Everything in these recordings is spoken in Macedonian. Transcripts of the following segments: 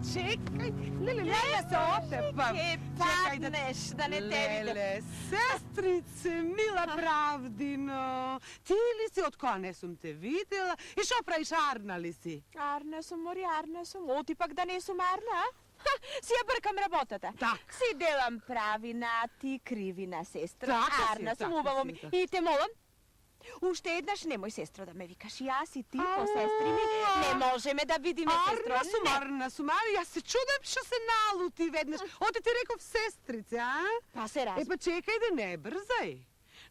čekaj. Lele, se otepam. Padneš, da ne te vidim. Lele, sestrice, mila Pravdino. Ti li si, od koga ne sam te videla? I što praviš, Arna li si? Арна съм, Мори, Арна съм. Оти пък да не съм Арна, а? Си я бъркам работата. Так. Си делам правина, ти кривина, сестра. Така си, Арна съм, така убаво си, ми. така. И те молам, още еднаш немoj, сестро, да ме викаш. И аз и ти по сестри ми не можеме да видиме, сестро. Arna sum, ja se čudam što se naluti vedneš. Ode ti rekao sestrice, a? Pa se E razum. pa čekaj da ne brzaj.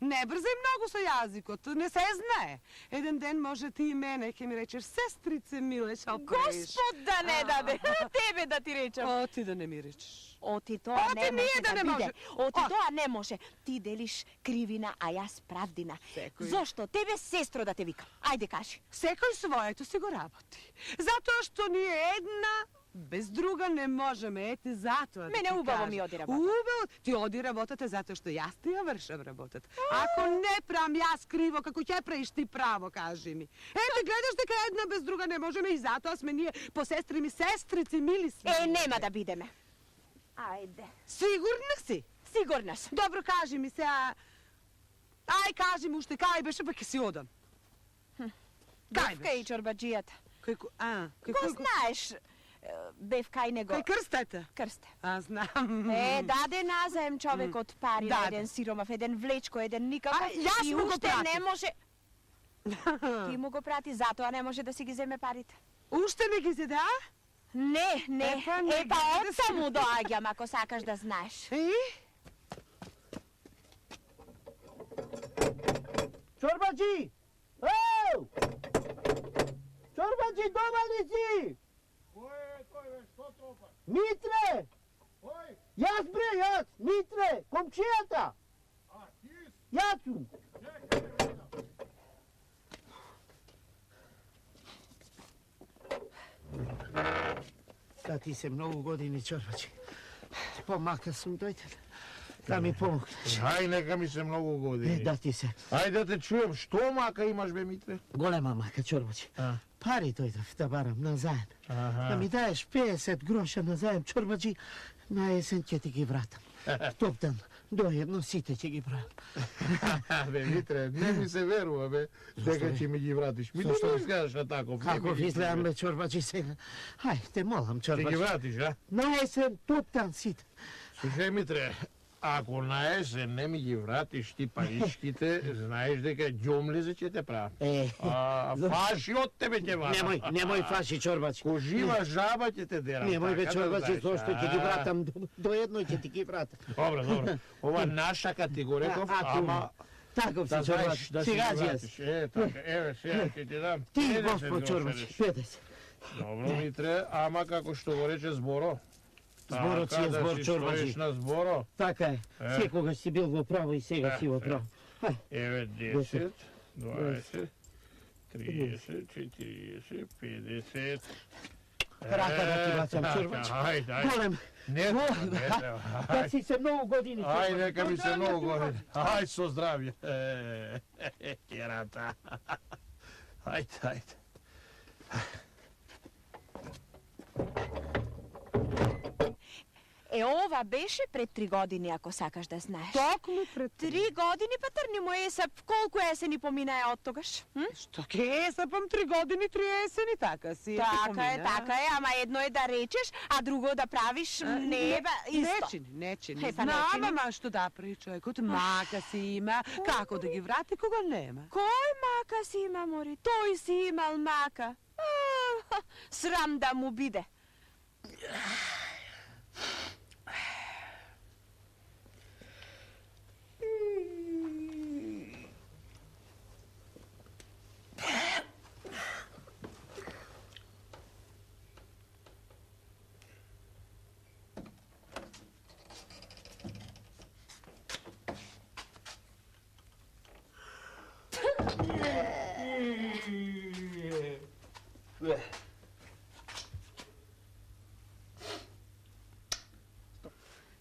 Ne brzaj mnogo sa jazikot, ne se znaje. Jedan den može ti i mene, ke mi rečeš, sestrice mile, šal preš. Господ да не даде, тебе да ти речам. O, ti da ne mi rečeš. Оти тоа Оти не ние може да не да може. биде. Оти О. тоа не може. Ти делиш кривина, а јас правдина. Секој. Зошто? Тебе сестро да те викам. Ајде кажи. Sekoj svojeto si go raboti. Zato što nije jedna, bez druga ne možeme. Eti zato da Mene ti ubavo kažem. mi odi rabota. Ubavo ti odi rabotata zato što ja ti ja vršam rabotat. Ako ne pravam ja skrivo, kako će praviš ti pravo, kaži mi. Eti gledaš da jedna bez druga ne možeme i zato as me nije po sestri mi sestrici mili smo. Нема да бидеме. Ајде. Sigurna si? Сигурна сум. Dobro, kaži mi se, a... Aj, kaži mi ušte, kaj beše, pa ke si odam. Kaj Бевка и beš? чорбаджијата. Го Го знаеш, Бевка и него Kaj krstete? крсте. A, znam. Даде назаем човек од пари, Даде. еден сиромав, еден влечко, еден никаков. А, јас и му го уште пратив. не може. Ти му го прати, затоа не може да си ги земе парите. Ušte mi ги zida? Не, не. Епа, не Епа, гледа отца се. му доаѓам, ако сакаш да знаеш. I? Çorbacı! Ау! Çorbacı дома ли си? Кой е той, бе? Що тропа? Митре! Кой? Јас бре, јас! Митре! Комчијата! А, ти си? Јас сум! Чекай, бе, гледам. Да ти се многу години, Чорбачи. Помака сум дојден. Да ми помогнеш. Ај, нека ми се многу години. Да ти се. Ајде да те чуjem, што мака имаш, бе, Митре? Голема мака, Чорбачи. Пари дојдов да барам на заем. Аха. Да ми даеш 50 гроша на заем, Чорбачи, на есен ќе ти ги вратам. Топтан, доедно сите ќе ги правам. Бе, Митре, не ми се верува, бе, дека ќе ми ги вратиш. Ми Зошто? не изгледаш на таков. не Како ми ги изгледам, верува. бе, Чорбачи, сега? Хај, те молам, Ќе ги Чорбачи. вратиш, а? На есен, топтан сите. Слушај, Митре, ако на есен не ми ги вратиш ти паричките, знаеш дека ѓомлезе ќе те правам. Фаши од тебе ќе вратам. Немој фаши, Чорбачи. Ко жива жаба ќе те дерам. Немој бе, така да Чорбачи, знаеш. зошто ќе ги вратам, доедно ќе ти ги вратам. Добро. Ова нашака ти го реков, ама Таков да си, знаеш Чорбачи, да си ги сега вратиш. јас. Така, еве, сега ќе ти дам. Ти, 50 Господ гроша Чорбачи, реш. 50. Добро, Митре, ама како што го рече Зборо. Зборо така си е да збор, си Чорбачи. стоиш на Зборо. Така е. Секогаш си бил во право и сега си во право. Хај, Еве 10, 20, 30, 40, 50. рака да ти бацам, Чорбачи. Ајде. Голем, Не, голем, не, да си се многу години. Ај, Чорбачи. нека ми се многу години. Ај, со здравје. Керата. Ајде. Ова беше пред 3 години, ако сакаш да знаеш. Tokmu pred 3 години, па трни му есеп. Колку есени поминае од тогаш? Što ke sapam 3 години, 3 есени, така си. Така е, ама едно е да речеш, а друго да правиш не е исто. Ne čini. Hej, pa Znam, ne čini. ama što da pri čovjekut, maka si ima, kako da gi vrati, koga nema. Кој мака си има, Мори? Тој си имал мака. Срам да му биде.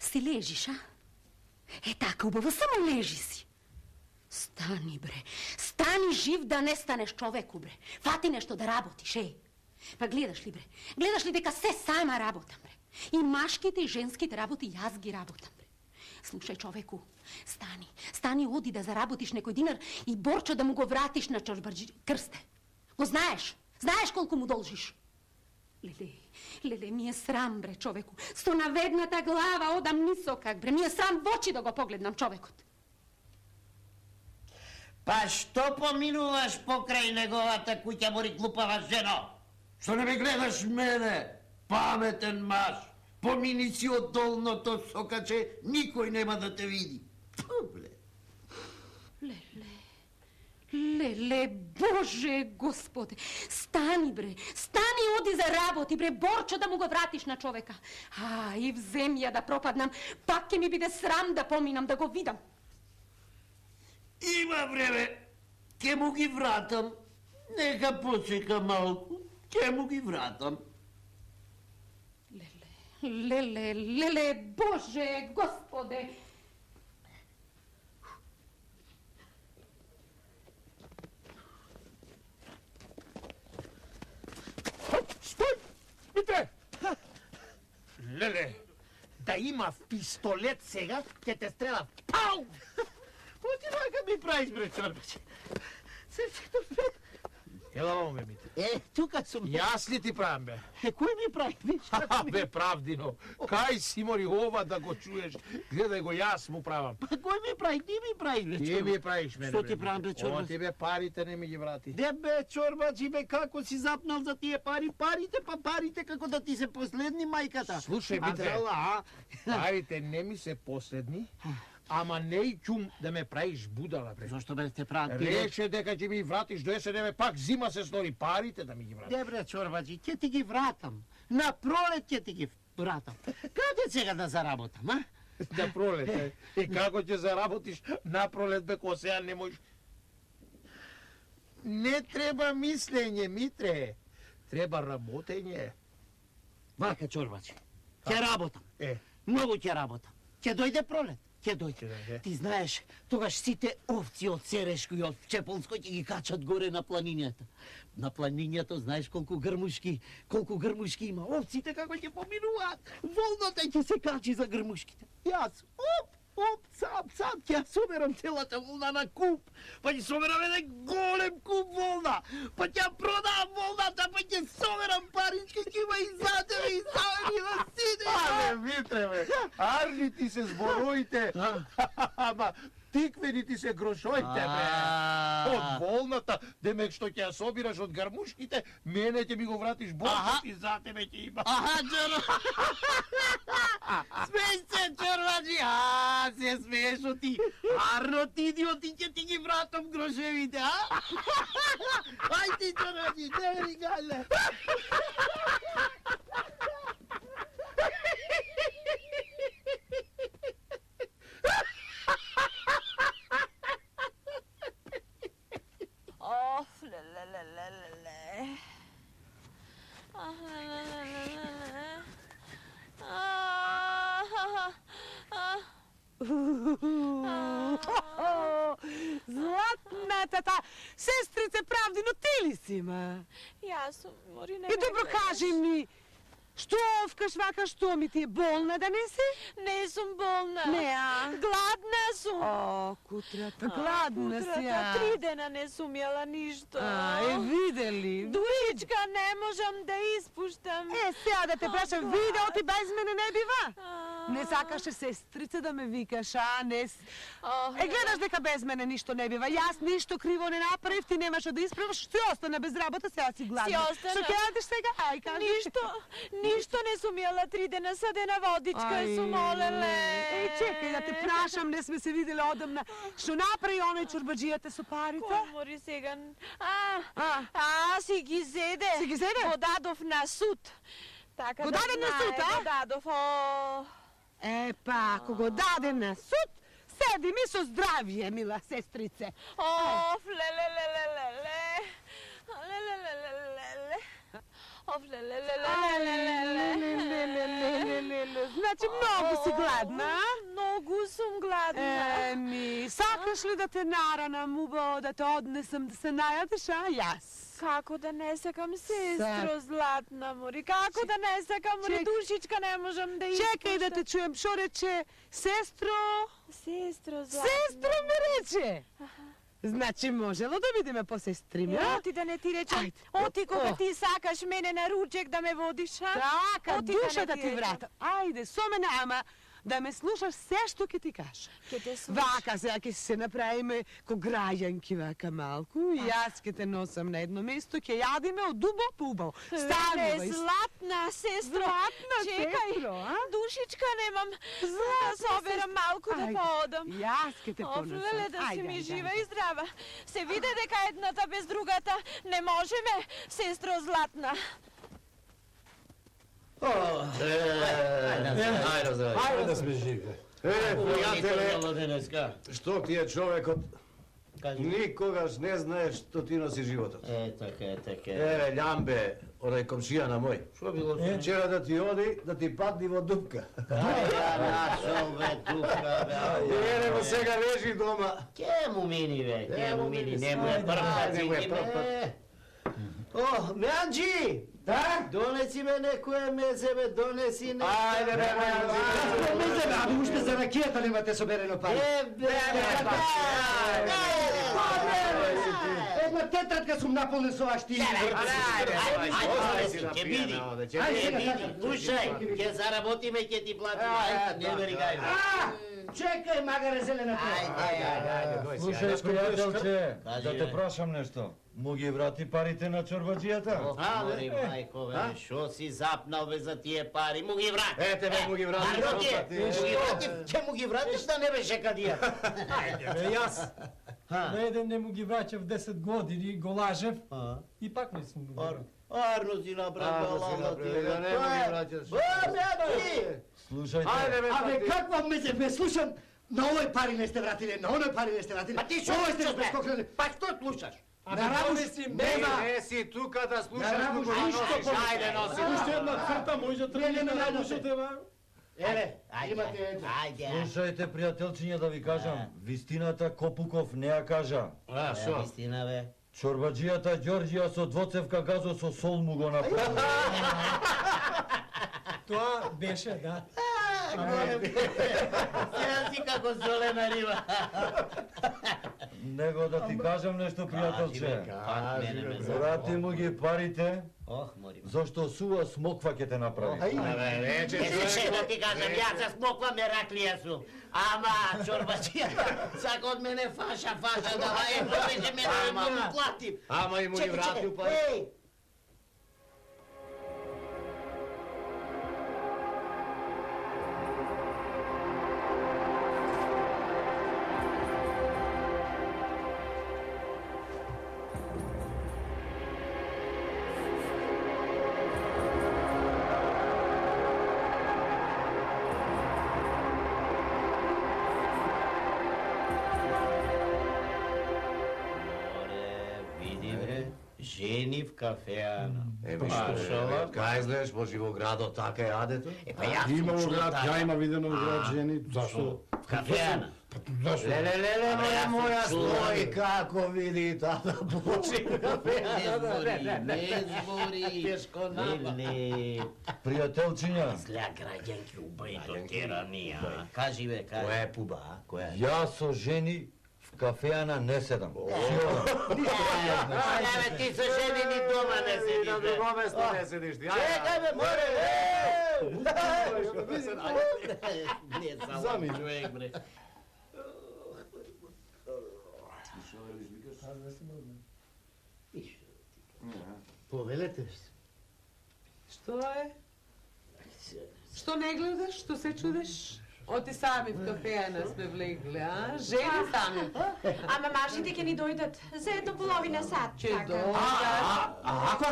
Си лежиш, а? Е така, убаво, само лежи си. Стани, бре. Стани жив да не станеш човеку, бре. Фати нешто да работиш, Па гледаш ли, бре? Гледаш ли дека се сама работам, бре? И машките и женските работи јас ги работам, бре. Слушај, човеку, стани, оди да заработиш некој динар и Борчо да му го вратиш на чорбаджи крсте. Го знаеш? Знаеш колку му должиш? Леле, ми е срам, бре, човеку. Со наведната глава одам нисокак, бре. Ми е срам в очи да го погледнам човекот. Па што поминуваш покрај неговата куќа, мори глупава жено? Што не ме гледаш мене, паметен маж? Помини си од долното сокаче, никој нема да те види. Публе. Леле, Боже, Господе, стани, бре, стани, оди за работи, бре, Борчо да му го вратиш на човека. И в земја да пропаднам, пак ќе ми биде срам да поминам, да го видам. Има време, ќе му ги вратам. Нека почека малку, ќе му ги вратам. Леле, Боже, Господе. Стој! Митре! Леле, да има пистолет сега, ќе те стрелам. Пау! Оти вака ми правиш, бре, чорбаче. Срцето, бре. Ела вамо, бе, Митре. Тука сум. Јас ли ти правам, бе? Кој ми прави, виж? Бе, правдино, кај си мори ова да го чуеш? Гледај го, јас му правам. Па кој ми прави? Ти ми правиш, бре, Ти ми правиш мене, Што бе, ти правам, бе, Митре? чорбач? О, тебе парите не ми ги врати. Де бе, чорбачи, бе, како си запнал за тие пари? Парите како да ти се последни мајката. Слушај, Митре, парите не ми се последни, ама не и чум да ме правиш будала, бре. Зошто бе те правам? Рече дека ќе ми вратиш до есен, пак зима се стори, парите да ми ги вратиш. Де бре, чорбачи, ќе ти ги вратам. На пролет ќе ти ги вратам. Каде сега да заработам, а? На пролет, е. И како ќе заработиш на пролет, бе, ко сега не можеш. Не треба мислење, Митре. Треба работење. Вака, чорбачи, ќе работам. Многу ќе работам. Ќе дојде пролет. Ќе дојде. Ти знаеш, тогаш сите овци од Серешко и од Чеполско ќе ги качат горе на планињата. На планињата знаеш колку грмушки има. Овците како ќе поминуваат. Волната ќе се качи за грмушките. Јас, сам, ќе ја соберам целата волна на куп. Па ќе соберам еден голем куп волна. Па ќе ја продавам волната, па ќе соберам парички, ќе има и за тебе, и за мене, на сите. Але, Митре, бе, арни ти се збороите. Ама, тиквени ти се грошоите, бе. Од волната, демек што ќе ја собираш од гармушките, мене ќе ми го вратиш Бог, и за тебе ќе има. Чоро. Смеј се, чорбачи. Се смееш ти. Арно ти идиоти, ќе ти ги вратам грошевите, а? Ајде, чорбачи, не ми гале. Златната сестрице правди, но ти ли си, ма? Јас сум, мори не И добро кажи ми, што овкаш вака, што ми ти е болна да не си? Не сум болна. Не, а? Гладна сум. О, кутрата, гладна си, Кутрата, 3 дена не сум јела ништо. Видели? Душичка, не можам да испуштам. Сега да те прашам, видео ти без мене не бива? Не сакаше сестрица да ме викаш, а не... гледаш дека без мене ништо не бива. Јас ништо криво не направив, ти немаше да исправаш, си остана без работа, сега си гладна. Си остана. Што ќе радиш сега? Ај, кажи. Ништо не сум јела 3 дена, садена водичка сум олеле. Чекај да те прашам, не сме се видели одамна. Што направи оној чорбаджијата со парите? Комори сега. Си ги зеде. Си ги зеде? Го дадов на суд. Така Го да даде на суд, знае, го дадов, Па, ако го даде на суд, седи ми со здравие, мила сестрице. Значи многу си гладна, а? Многу сум гладна. Еми, сакаш ли да те наранам убаво, да те однесам да се најадеш, а? Јас. Како да не сакам, сестро Сак. златна мори? Како да не сакам, мори? Чек- Душичка не можам да испуштам. Чекај да те чуем, шо рече? Сестро? Сестро златна. Сестро ме рече! Значи можело да бидеме по сестриме, а? Оти да не ти речам. Ајде. Оти кога О. ти сакаш мене на ручек да ме водиш, а? Така, Оти да не душата ти ти речам. врата. Ајде, со мене, ама да ме слушаш се што ќе ти кажа. Ке те слушам. Вака сега ќе се направиме ко граѓанки вака малку и јас ќе те носам на едно место, ќе јадиме од убаво по убаво. Станува Не, и златна сестро. Златна Чекај, сестро, а? душичка немам. Да соберам малку да Ајде, поодам. Јас ќе те понесам. Офлеле да си Ајде, ми ајде, жива ајде. и здрава. Се виде дека едната без другата не можеме, сестро златна. Ајде, здрави. Ајде да сме живи. денеска. Што ти е човекот? Кажи. Никогаш не знаеш што ти носи животот. Така. Еве, Љамбе, онај комшија на мој. Што било? Вчера да ти оди, да ти падни во дупка. Ја нашол бе тука, бе. Ере го сега лежи дома. Ке му мини, бе, ке му мини. Не му е прв пат, Не му е сињи, прв пат. бе. О, Меанджи! Да? Донеси ме некое мезе, бе, донеси некое. Ајде, бе, Мезе, Абе, уште за ракијата немате соберено пари. бе, Една тетрадка сум наполнен со вашите Ајде, ќе биди. Ќе биди, слушај, ќе заработиме, ќе ти платиме. Ајде, не бери гај. Чекај, магаре зелената. Слушај, пријателче, Кажи, да те бе. прашам нешто. Му ги врати парите на чорбаджијата? Мори, мајко, бе, шо си запнал, бе, за тие пари? Му ги врати. Ете, бе, му ги врати. Арно ќе, му ги врати, ќе му ги вратиш да не беше кадија. Бе, јас на еден не му ги враќав 10 години, го лажев и пак не сум го вратил. Арно си направил лавна ти, бе. Да не му ги враќаш. Слушајте, Ајде, бе, Абе, пати. каква мезе, бе, слушам, на овој пари не сте вратиле, на оној пари не сте вратиле. А ти шо Овој сте слушаш, бе? прескокнале. Па што слушаш? Абе, На работа донеси Не, мега. не си тука да слушаш, Да, туку работа, да ништо носиш. повеќе. Ајде, носи. Уште една црта може тргне не, на не, душите, бе. Еле, Ајде, имате ето. ајде. слушајте, пријателчиња, да ви кажам, вистината Копуков не ја кажа. А, шо? Истина, бе. Чорбаджијата Ѓорѓија со двоцевка газо со сол му го направи. Тоа беше, да. Сега си како зелена риба. Него да ти кажам нешто, пријателче. Пак мене ме Врати му ги парите, Ох, мори. зашто сува смоква ќе те направи. Абе, вече Еше, да ти кажам, јас за смоква мераклија сум. Ама, чорбаджијата, сака од мене фаша, давај, повеќе мене да му платим. Ама и му ги вратил пари. Еј! Види, бре, жени в кафеана. Еми што, кај знаеш, може во градот така е адето? Па јас Има сум во чул град, така. ја има видено во град жени, зашто? В кафеана. Зашто? Леле, Абе, јас сум моја чул, стои бе. како види тата почи Не збори. Тешко Леле, Пријателчиња, зля граѓанки убај до теранија. Кажи бе, Која кажи. е пуба, а? Која е? јас со жени в кафеана не седам. Абе, ти со жени ни дома не седиш, На бе. друго место не седиш ти. Чекај бе, море, Не, само човек, бре. Повелете. Што е? Што не гледаш? Што се чудиш? Оти сами в кафеана сме влегли, а? Жени сами. Ама машите ќе ни дојдат за едно половина сат. Ќе така. Ако,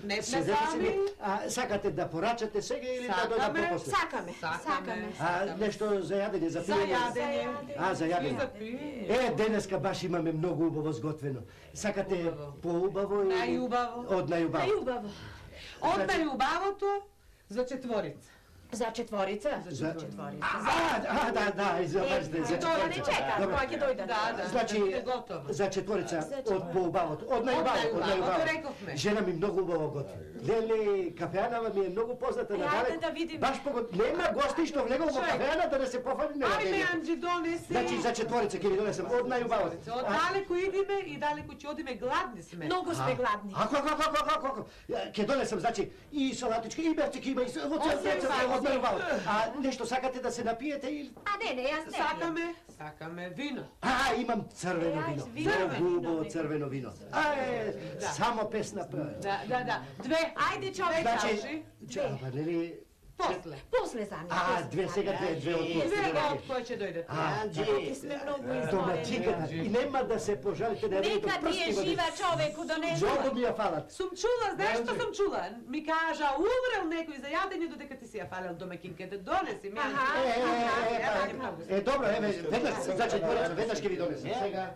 Не сме седете сами. си, сакате да порачате сега или да дојдат Сакаме. попосле? Сакаме. Нешто за јадење, за За пиење? јадење. За И јадење. за пиење. Денеска баш имаме многу убаво сготвено. Сакате Убаво. поубаво или... Најубаво. Од најубаво. Најубаво. Од најубавото за четворица. За четворица? За четворица. Да, извърште, за Тоа не четворица. чека, Добре. кога ќе дојдат. Да, Значи, да, готово. за четворица од поубавото, од најубавото, рековме. Жена ми многу убаво готви. Леле, кафеанава ми е многу позната на Ајде да видиме. Баш нема гости што влегол во кафеана да не се пофали на Ајде, радењето. Анджи, донеси. Значи, за четворица ќе ви донесам, од најубавото. Од далеко идиме и далеко ќе одиме, гладни сме. Многу сме гладни. Ако. Ќе донесам, значи, и салатичка, и берчик има, и во цел од најубавото. А нешто сакате да се напиете или... Не, јас не. Сакаме вино. Имам црвено вино. Многу убаво црвено вино. Само песна прва. Да. Две. Ајде, човек. Значи, нели... После. После за Две сега, две од Две од кој ќе дојдат. Анджи, сме многу домачиката. И нема да се пожалите да Нека ти е жива човеку, донесува. Многу ми ја фалат. Сум чула, знаеш што сум чула? Ми кажа, умрел некој за јадење додека ти си ја фалел домакинката. Донеси ми. Добро, веднаш, значи, веднаш ќе ви донесам. Сега...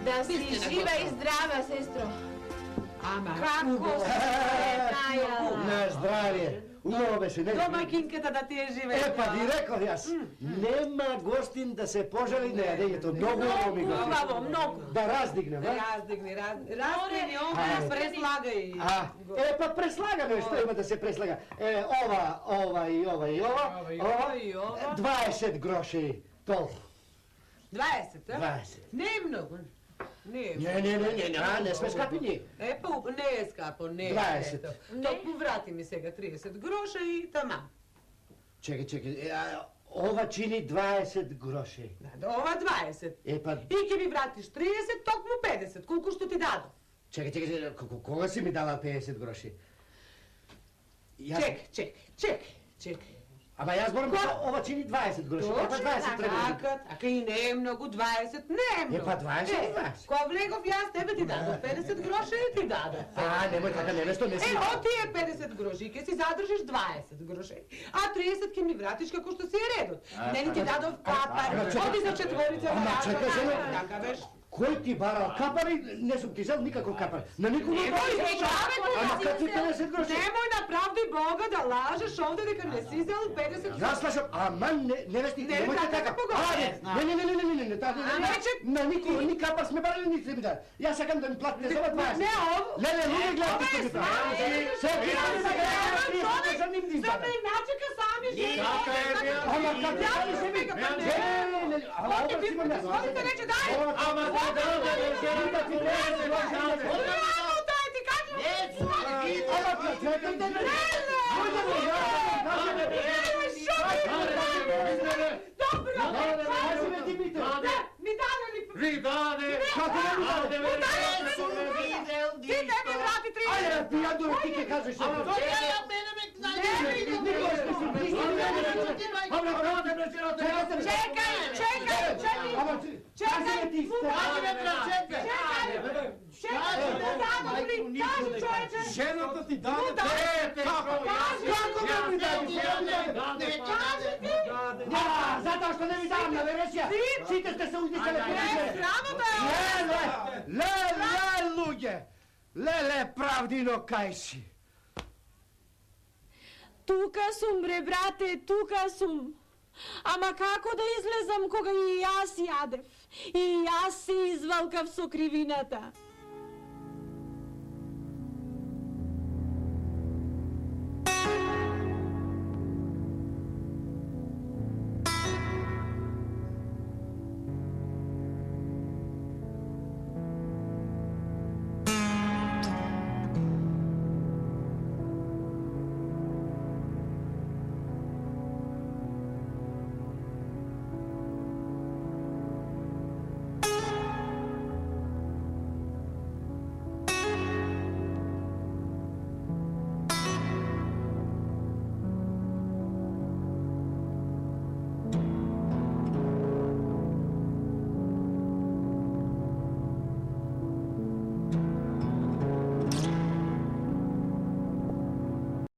Да си жива и здрава, сестро. Ама, Како се најала? На здравје. Убаво беше, не? Домакинката да ти е жива. Па ви реков јас. Нема гостин да се пожали на јадењето. Многу убаво ми го. Убаво, многу. Да раздигнем, а? Раздигни, ова, преслагај. Па преслагаме, што има да се преслага? Ова и ова. 20 гроши, толку. 20, а? 20. Не е многу. Не сме скапи ние. Не е скапо, не е. 20. Токму врати ми сега 30 гроша и тама. Чекай, ова чини 20 гроши. Ова 20. И ќе ми вратиш 30, токму 50. Колку што ти дадо? Чекай, кога си ми дала 50 гроши? Чекай. Ама јас борам ова чини 20 гроши. Точно така, така и не е многу 20, не е многу. 20. Кога влегов јас, тебе ти дадов 50 гроша и ти дадов. Немој така, невесто, не си... Тие 50 гроши, ќе си задржиш 20 гроши, а 30 ќе ми вратиш како што си е редот. Не ли ти дадов капар, оди за четворица. Ама чекай, жена. Така беш. Кој ти барал капари? Не сум ти зел никако капар. На никога не Ама kad ti 50 groši? Nemoj na pravdi Boga da lažeš ovde дека не си взел 50 groši. Јас слушам, аман невести, немојте така. Не, така. На никога ни капар сме барали ни се бида. Јас сакам да ми платите за ова 20. Не, ово. Леле, луѓе гледате што ги прави. Саме начека сами жени. Ама како Ја се вика, Оке, ви позволите рече, дай! Ама ти кажам! Ми даде ли? Ви даде! Како не ми даде? Ти не ми врати 3 Ајде, пијадо, ти ке кажеш се. Чекај! ти Жената ти даде. Како ми даде? Затоа што не ви давам на вересија. Сите сте се уздишале по мене. Леле, луѓе. Леле, правдино кај си. Тука сум, бре, брате, тука сум. Ама како да излезам кога и јас јадев? И јас се извалкав со кривината.